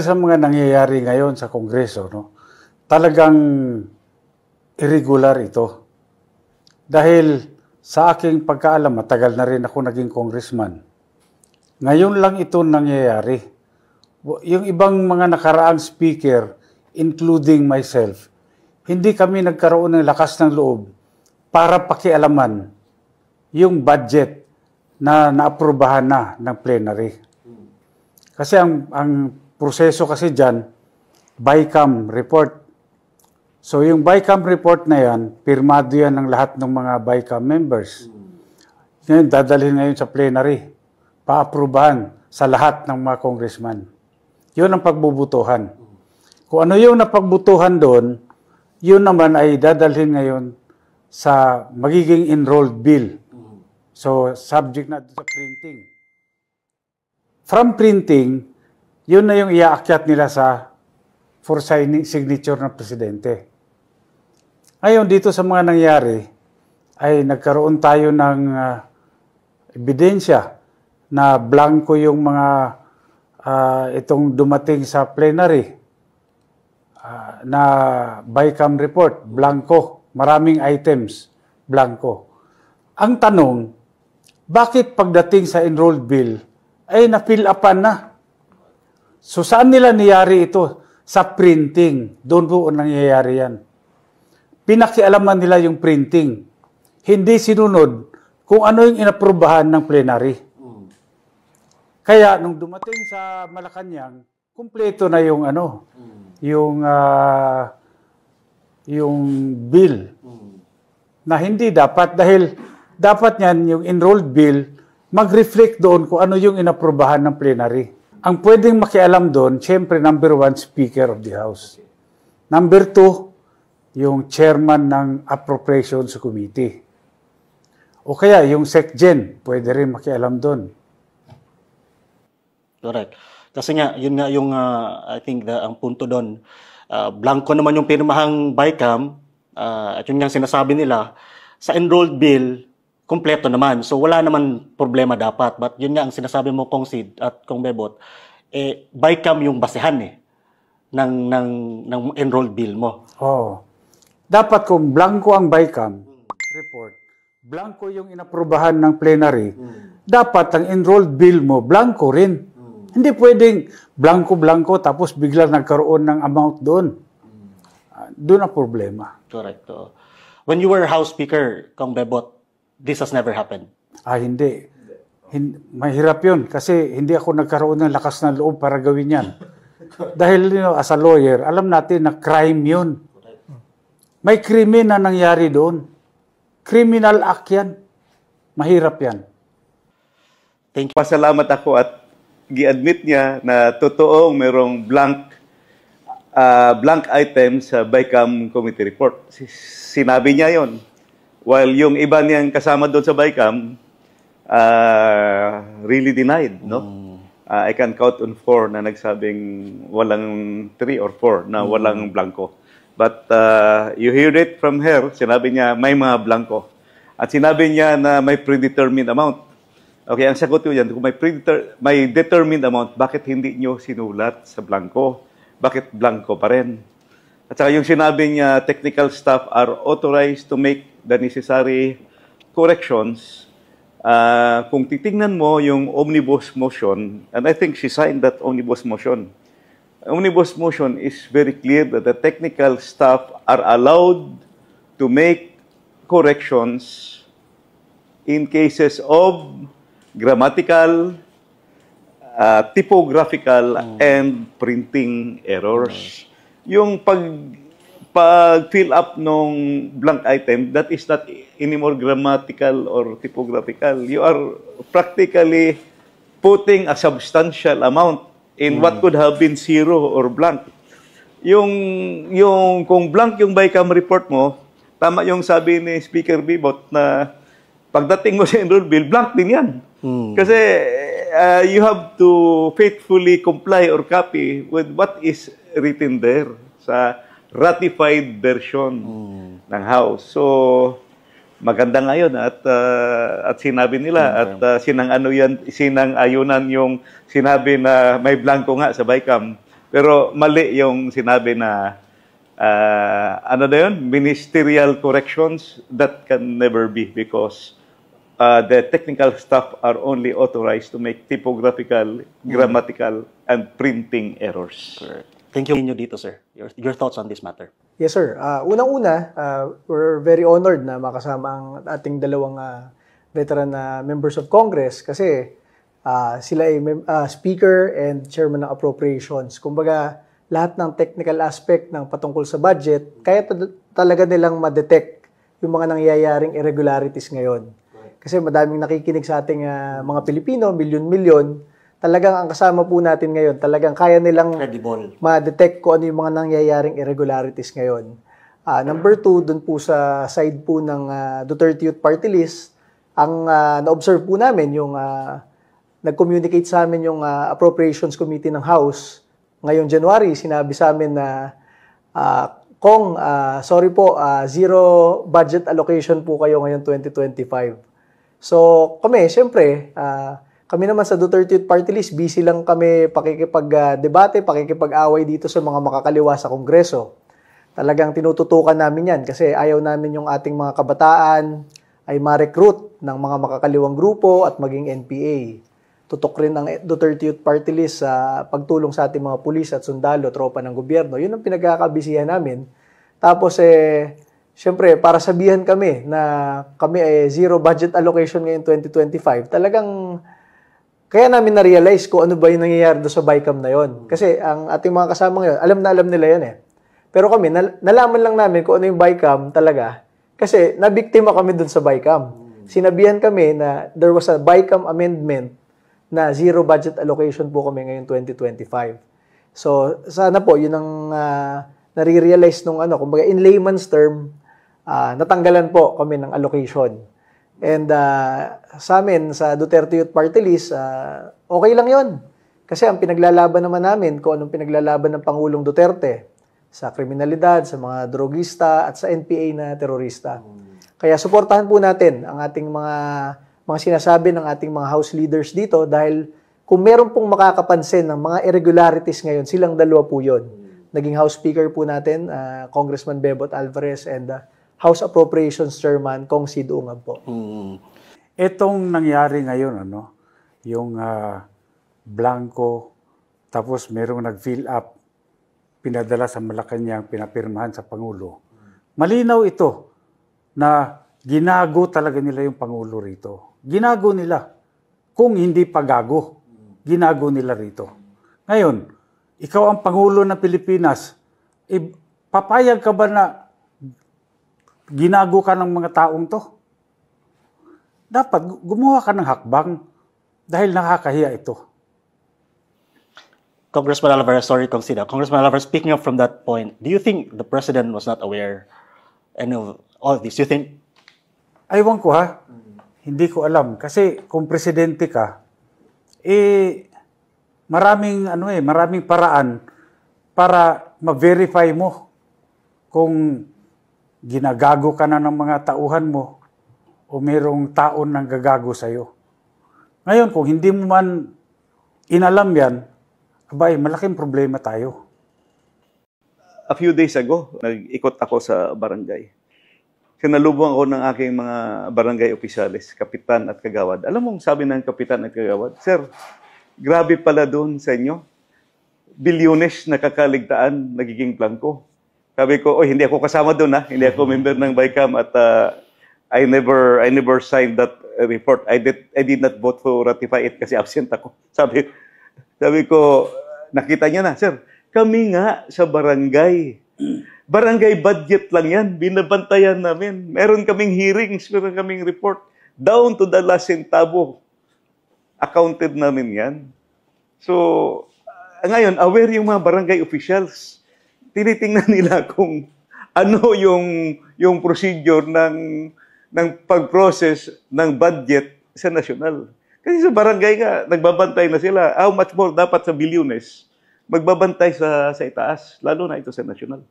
Sa mga nangyayari ngayon sa Kongreso, no, talagang irregular ito. Dahil sa aking pagkaalam, matagal na rin ako naging congressman. Ngayon lang ito nangyayari. Yung ibang mga nakaraang speaker, including myself, hindi kami nagkaroon ng lakas ng loob para pakialaman yung budget na naaprubahan na ng plenary. Kasi ang proseso kasi dyan, BICAM report. So yung BICAM report na yan, pirmado yan ng lahat ng mga BICAM members. Ngayon, dadalhin ngayon sa plenary, paaprubahan sa lahat ng mga congressman. Yun ang pagbubutuhan. Kung ano yung napagbutuhan doon, yun naman ay dadalhin ngayon sa magiging enrolled bill. So, subject na sa printing. From printing, yun na yung iaakyat nila for signature ng presidente. Ngayon, dito sa mga nangyari, ay nagkaroon tayo ng ebidensya na blanco yung mga itong dumating sa plenary na BICAM report, blanco. Maraming items, blanco. Ang tanong, bakit pagdating sa enrolled bill, ay na-fill upan na? So saan nila niyari ito? Sa printing. Doon po nangyayari yan. Pinakialaman nila yung printing. Hindi sinunod kung ano yung inaprubahan ng plenary. Kaya nung dumating sa Malacanang, kumpleto na yung yung bill na hindi dapat dahil dapat niyan yung enrolled bill mag-reflect doon kung ano yung inaprubahan ng plenary. Ang pwedeng makialam doon, siyempre number 1, Speaker of the House. Number 2, yung chairman ng Appropriations Committee. O kaya yung SecGen, pwede rin makialam doon. Correct. Kasi nga, yun nga yung, I think, ang punto doon. Blanco naman yung pinamahang BICAM, at yun nga sinasabi nila, sa enrolled bill, kompleto naman. So, wala naman problema dapat. But yun nga ang sinasabi mo, Kong Sid at Kong Bebot, BICAM yung basehan ng enrolled bill mo. Oh. Dapat kung blanco ang BICAM report, blanco yung inaprubahan ng plenary, dapat ang enrolled bill mo, blanco rin. Hindi pwedeng blanco-blanco tapos bigla nagkaroon ng amount doon. Doon ang problema. Correct. When you were House Speaker, Kong Bebot, this has never happened. Hindi. Mahirap yun kasi hindi ako nagkaroon ng lakas ng loob para gawin yan. Dahil as a lawyer, alam natin na crime yun. May krimen na nangyari doon. Criminal act yan. Mahirap yan. Thank you. Pasalamat ako at gi-admit niya na totoong merong blank item sa BICAM committee report. Sinabi niya yon. While yung iba niyang kasama doon sa BICAM really denied, no? I can count on 4 na nagsabing walang 3 or 4 na walang blanco. But you heard it from her, sinabi niya may mga blanco. At sinabi niya na may predetermined amount. Okay, ang sagot ko yan, kung may determined amount, bakit hindi nyo sinulat sa blanco? Bakit blanco pa rin? At saka yung sinabi niya, technical staff are authorized to make the necessary corrections. Kung titingnan mo yung omnibus motion, and I think she signed that omnibus motion. Omnibus motion is very clear that the technical staff are allowed to make corrections in cases of grammatical, typographical, and printing errors. Yung pag-fill up nung blank item, that is not anymore grammatical or typographical. You are practically putting a substantial amount in what could have been 0 or blank. Kung blank yung BICAM report mo, tama yung sabi ni Speaker Bebot na pagdating mo sa enrolled bill, blank din yan. Kasi you have to faithfully comply or copy with what is written there sa ratified version ng House. So, maganda ngayon at sinabi nila at sinang ayunan yung sinabi na may blanco nga sa BICAM. Pero mali yung sinabi na ano na yun? Ministerial corrections, that can never be because the technical staff are only authorized to make typographical, grammatical, and printing errors. Correct. Thank you dito, sir. Your thoughts on this matter? Yes, sir. Unang-una, we're very honored na makasama ang ating dalawang veteran members of Congress kasi sila ay Speaker and Chairman ng Appropriations. Kumbaga, lahat ng technical aspect ng patungkol sa budget, kaya talaga nilang ma-detect yung mga nangyayaring irregularities ngayon. Kasi madaming nakikinig sa ating mga Pilipino, milyon-milyon, talagang ang kasama po natin ngayon, talagang kaya nilang ma-detect kung ano yung mga nangyayaring irregularities ngayon. Number 2, dun po sa side po ng Duterte Youth Party List, ang na-observe po namin yung nag-communicate sa amin yung Appropriations Committee ng House ngayong January, sinabi sa amin na Kong, sorry po, zero budget allocation po kayo ngayon 2025. So kami, siyempre, kami naman sa Duterte Youth Party List, busy lang kami pakikipag-debate, pakikipag-away dito sa mga makakaliwa sa Kongreso. Talagang tinututukan namin yan kasi ayaw namin yung ating mga kabataan ay ma-recruit ng mga makakaliwang grupo at maging NPA. Tutok rin ang Duterte Youth Party List sa pagtulong sa ating mga pulis at sundalo, tropa ng gobyerno. Yun ang pinagkakabisihan namin. Tapos siyempre, para sabihan kami na kami ay zero budget allocation ngayon 2025, talagang kaya namin na-realize kung ano ba yung nangyayari doon sa BICAM na yon. Kasi ang ating mga kasama ngayon, alam na alam nila yan eh. Pero kami, nalaman lang namin kung ano yung BICAM talaga. Kasi nabiktima kami doon sa BICAM. Sinabihan kami na there was a BICAM amendment na zero budget allocation po kami ngayon 2025. So, sana po, yun ang nare-realize nung kumbaga in layman's term, natanggalan po kami ng allocation. And sa amin, sa Duterte Youth Party List, okay lang yon. Kasi ang pinaglalaban naman namin, kung anong pinaglalaban ng Pangulong Duterte sa kriminalidad, sa mga drogista, at sa NPA na terorista. Kaya suportahan po natin ang ating mga sinasabi ng ating mga House leaders dito dahil kung meron pong makakapansin ng mga irregularities ngayon, silang dalawa po yun. Naging House Speaker po natin, Congressman Bebot Alvarez, and House Appropriations Chairman, Kong Sid Ungab po. Itong nangyari ngayon, yung blanco, tapos merong nag-fill up, pinadala sa Malacanang, pinapirmahan sa Pangulo. Malinaw ito na ginago talaga nila yung Pangulo rito. Ginago nila. Kung hindi pagago, ginago nila rito. Ngayon, ikaw ang Pangulo ng Pilipinas, papayag ka ba na ginago ka ng mga taong to? Dapat gumawa ka ng hakbang dahil nakakahiya ito. Congressman Alvarez, sorry, consider. Congressman Alvarez, speaking up from that point, do you think the President was not aware of all of this? Do you think? Aywan ko ha. Hindi ko alam. Kasi kung presidente ka, maraming paraan para ma-verify mo kung ginagago ka na ng mga tauhan mo o mayroong taon nang gagago sa'yo. Ngayon, kung hindi mo man inalam yan, abay, malaking problema tayo. A few days ago, nag-ikot ako sa barangay. Sinalubong ako ng aking mga barangay opisyalis, kapitan at kagawad. Alam mo, sabi ng kapitan at kagawad, Sir, grabe pala doon sa inyo. Bilyones na kakaligtaan, nagiging blanco. Sabi ko, hindi ako kasama doon ha. Hindi ako member ng BICAM at I never signed that report. I did not vote to ratify it kasi absent ako. Sabi ko, nakita niyo na, Sir, kami nga sa barangay. Barangay budget lang yan. Binabantayan namin. Meron kaming hearings, meron kaming report. Down to the last centavo. Accounted namin yan. So, ngayon, aware yung mga barangay officials. Tinitingnan nila kung ano yung procedure ng pag-process ng budget sa nasyonal. Kasi sa barangay nga, nagbabantay na sila. How much more dapat sa bilyones? Magbabantay sa itaas, lalo na ito sa nasyonal.